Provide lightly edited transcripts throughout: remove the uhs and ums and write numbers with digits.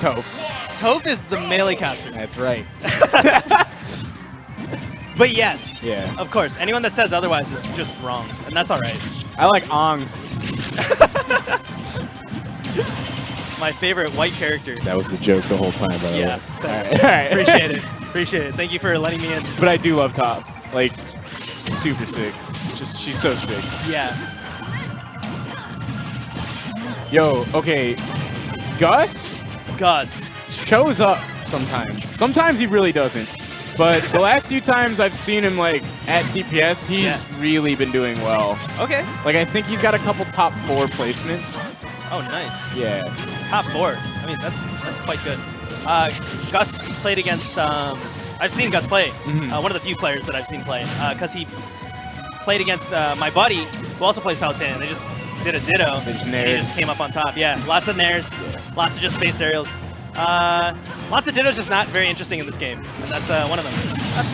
Toph. Toph is the melee caster. That's right. But yes, Yeah. of course. Anyone that says otherwise is just wrong, and that's all right. I like Ong. My favorite white character. That was the joke the whole time, by the way. Yeah, thanks. All right. Appreciate it. Appreciate it. Thank you for letting me in. But I do love Top. Like, super sick. Just, she's so sick. Yeah. Yo, okay. Gus shows up sometimes. Sometimes he really doesn't. But the last few times I've seen him like at TPS, he's really been doing well. Okay. Like I think he's got a couple top 4 placements. Oh, nice. Yeah. Top 4. I mean, that's quite good. Gus played against. I've seen Gus play. One of the few players that I've seen play, because he played against my buddy who also plays Palutena, and they just did a ditto. And he just came up on top. Yeah, lots of nairs, lots of just space aerials. Lots of dittos just not very interesting in this game, and that's one of them.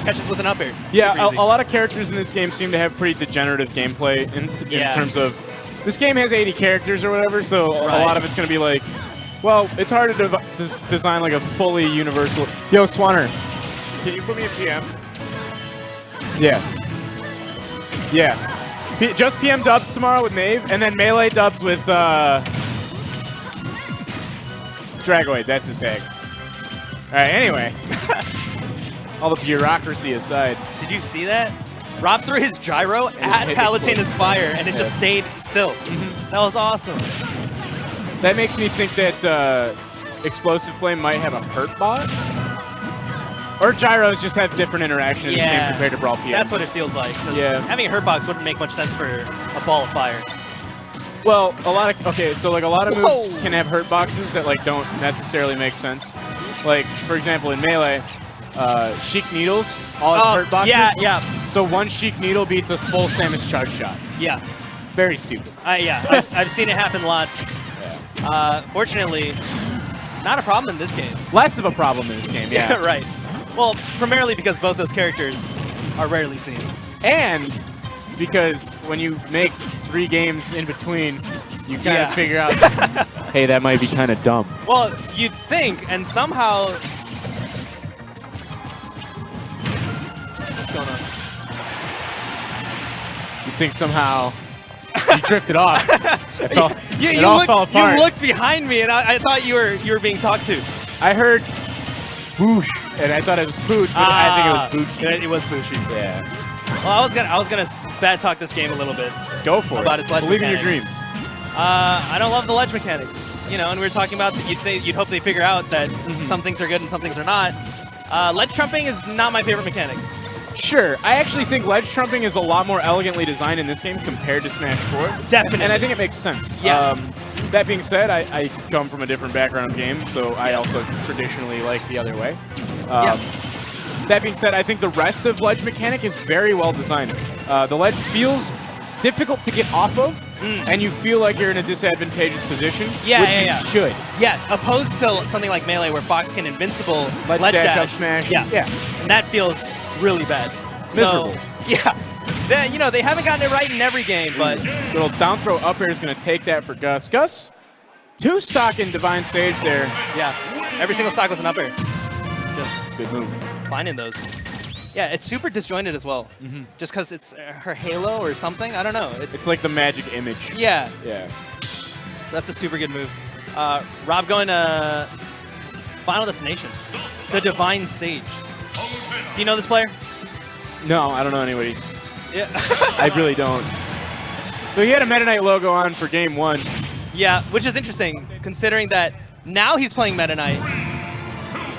Catches with an up air. Yeah, a lot of characters in this game seem to have pretty degenerative gameplay in terms of, this game has 80 characters or whatever, so a lot of it's going to be like, well, it's hard to design like a fully universal. Yo, Swanner, can you put me in PM? Yeah. Yeah. Just PM dubs tomorrow with Nave, and then Melee dubs with Dragoid, that's his tag. Alright, anyway. All the bureaucracy aside. Did you see that? Rob threw his gyro at Palutena's fire, and it just stayed still. That was awesome. That makes me think that Explosive Flame might have a hurt box. Or gyros just have different interaction in this game compared to Brawl PM. That's what it feels like. Yeah. Having a hurt box wouldn't make much sense for a ball of fire. Well, a lot of so like a lot of moves can have hurt boxes that like don't necessarily make sense. Like for example, in Melee, Sheik Needles all have hurt boxes. Yeah. So one Sheik Needle beats a full Samus charge shot. Yeah. Very stupid. Yeah, I've seen it happen lots. Yeah. Fortunately, not a problem in this game. Less of a problem in this game. Yeah. Right. Well, primarily because both those characters are rarely seen. And because when you make 3 games in between, you kind of figure out, hey, that might be kind of dumb. Well, you'd think, and somehow... What's going on? You think somehow you drifted off. It all fell apart. You looked behind me, and I thought you were being talked to. I heard boosh, and I thought it was Pooch, but I think it was Bushi. It was Bushi. Yeah. Well, I was gonna bad talk this game a little bit. Go for about it. Its ledge Believe mechanics. in your dreams. I don't love the ledge mechanics. You know, and we were talking about that you'd hope they figure out that some things are good and some things are not. Ledge trumping is not my favorite mechanic. Sure. I actually think ledge trumping is a lot more elegantly designed in this game compared to Smash 4. Definitely. And I think it makes sense. Yeah. That being said, I come from a different background game, so I also traditionally like the other way. That being said, I think the rest of ledge mechanic is very well designed. The ledge feels difficult to get off of, and you feel like you're in a disadvantageous position, which you should. Yeah, opposed to something like Melee where Fox can invincible ledge dash, up smash. Yeah. And that feels really bad. Miserable. So, yeah. They haven't gotten it right in every game, but... Little down throw up air is going to take that for Gus. Gus, 2 stock in TheDivineSage there. Yeah, every single stock was an up air. Just good move. Finding those. Yeah, it's super disjointed as well. Just because it's her halo or something. I don't know. It's like the magic image. Yeah. Yeah. That's a super good move. Rob going to Final Destination. TheDivineSage. Do you know this player? No, I don't know anybody. Yeah. I really don't. So he had a Meta Knight logo on for game 1. Yeah, which is interesting considering that now he's playing Meta Knight.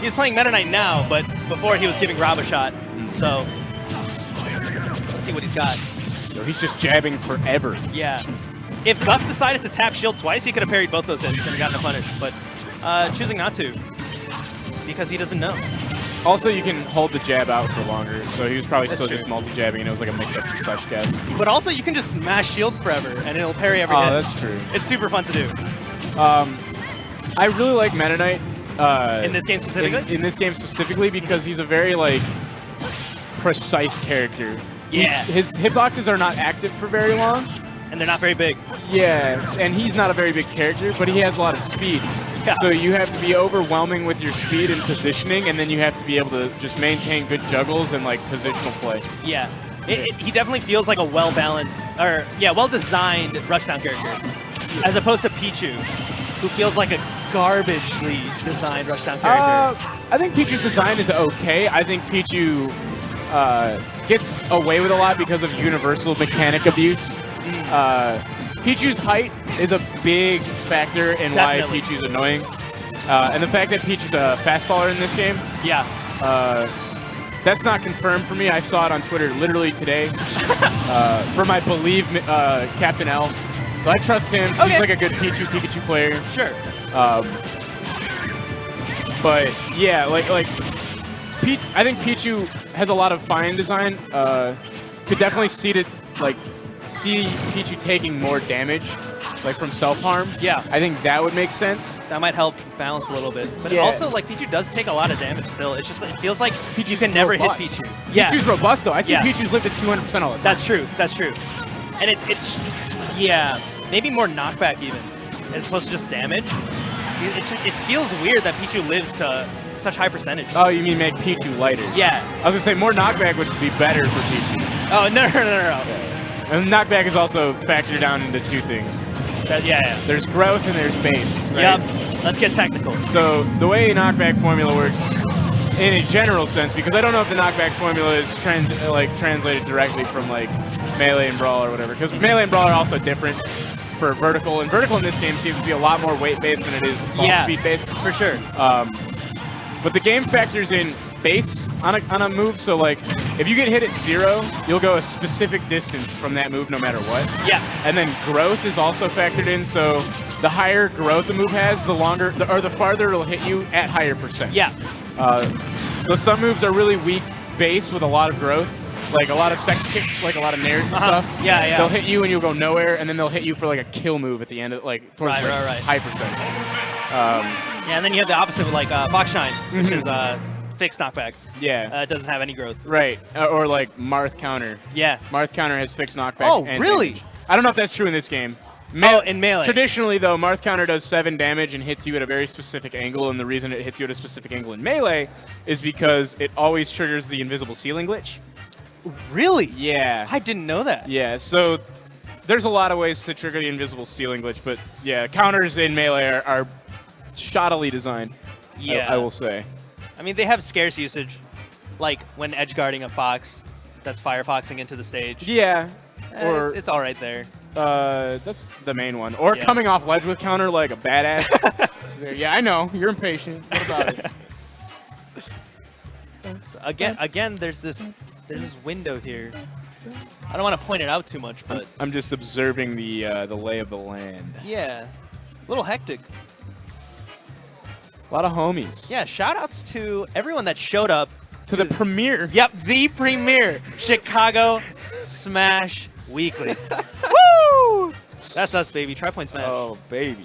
He's playing Meta Knight now, but before he was giving Rob a shot. So let's see what he's got. So he's just jabbing forever. Yeah. If Gus decided to tap shield twice, he could have parried both those hits and gotten a punish, but choosing not to because he doesn't know. Also, you can hold the jab out for longer, so he was probably still just multi-jabbing, and it was like a mix-up such guess. But also, you can just mash shield forever, and it'll parry every hit. Oh, that's true. It's super fun to do. I really like Meta Knight. In this game specifically? In this game specifically, because he's a very, like, precise character. Yeah. His hitboxes are not active for very long. And they're not very big. Yeah, and he's not a very big character, but he has a lot of speed. Yeah. So you have to be overwhelming with your speed and positioning, and then you have to be able to just maintain good juggles and like positional play. Yeah. He definitely feels like a well-balanced, or well-designed rushdown character, as opposed to Pichu, who feels like a garbagely designed rushdown character. I think Pichu's design is okay. I think Pichu gets away with a lot because of universal mechanic abuse. Pichu's height is a big factor in Definitely. why Pichu's annoying. And the fact that Pichu's a fast faller in this game, Yeah. that's not confirmed for me. I saw it on Twitter literally today from, I believe, Captain L. So I trust him. Okay. He's like a good Pikachu player. Sure. But yeah, I think Pichu has a lot of fine design. Could definitely see Pichu taking more damage, like from self-harm. Yeah. I think that would make sense. That might help balance a little bit. But Yeah. also, like, Pichu does take a lot of damage still. It's just, it feels like Pichu's you can never robust. hit Pichu. Yeah. Pichu's robust, though. I see Yeah. Pichu's lived at 200% all the time. That's true. That's true. And it's maybe more knockback even, as opposed to just damage. It feels weird that Pichu lives to such high percentage. Oh, you mean make Pichu lighter? Yeah. I was gonna say more knockback would be better for Pichu. Oh, no. And knockback is also factored down into two things. Yeah. There's growth and there's base. Right? Yep. Let's get technical. So the way a knockback formula works, in a general sense, because I don't know if the knockback formula is translated directly from like Melee and Brawl or whatever, because Melee and Brawl are also different for vertical, and vertical in this game seems to be a lot more weight-based than it is speed-based. For sure. But the game factors in base on a move, so like if you get hit at 0, you'll go a specific distance from that move no matter what. Yeah. And then growth is also factored in, so the higher growth the move has, the farther it'll hit you at higher percent. Yeah. So some moves are really weak base with a lot of growth, like a lot of sex kicks, like a lot of nairs and stuff. Yeah. They'll hit you and you'll go nowhere, and then they'll hit you for like a kill move at the end, like towards Right. high percent. Yeah, and then you have the opposite with like Fox Shine, which is fixed knockback. Yeah. It doesn't have any growth. Right. Or like Marth counter. Yeah. Marth counter has fixed knockback. Oh, and really? damage. I don't know if that's true in this game. In Melee. Traditionally, though, Marth counter does 7 damage and hits you at a very specific angle, and the reason it hits you at a specific angle in Melee is because it always triggers the invisible ceiling glitch. Really? Yeah. I didn't know that. Yeah, so there's a lot of ways to trigger the invisible ceiling glitch, but yeah, counters in Melee are shoddily designed, Yeah. I will say. I mean, they have scarce usage, like when edge guarding a Fox that's firefoxing into the stage. Yeah. Or it's all right there. that's the main one. Or Yeah. coming off ledge with counter like a badass. Yeah, I know. You're impatient. What about it? So again, there's this window here. I don't want to point it out too much, but I'm just observing the lay of the land. yeah, a little hectic. A lot of homies. Yeah, shout outs to everyone that showed up To the premiere. Yep, the premiere Chicago Smash Weekly. Woo! That's us, baby. Tripoint Smash. Oh, baby.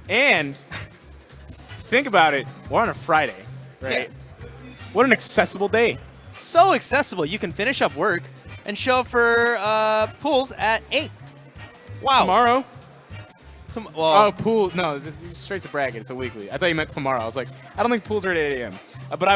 And think about it. We're on a Friday, right? Yeah. What an accessible day. So accessible. You can finish up work and show up for pools at 8. Wow. Tomorrow? Well, Oh, pool. No, this is straight to bracket. It's a weekly. I thought you meant tomorrow. I was like, I don't think pools are at 8 a.m. But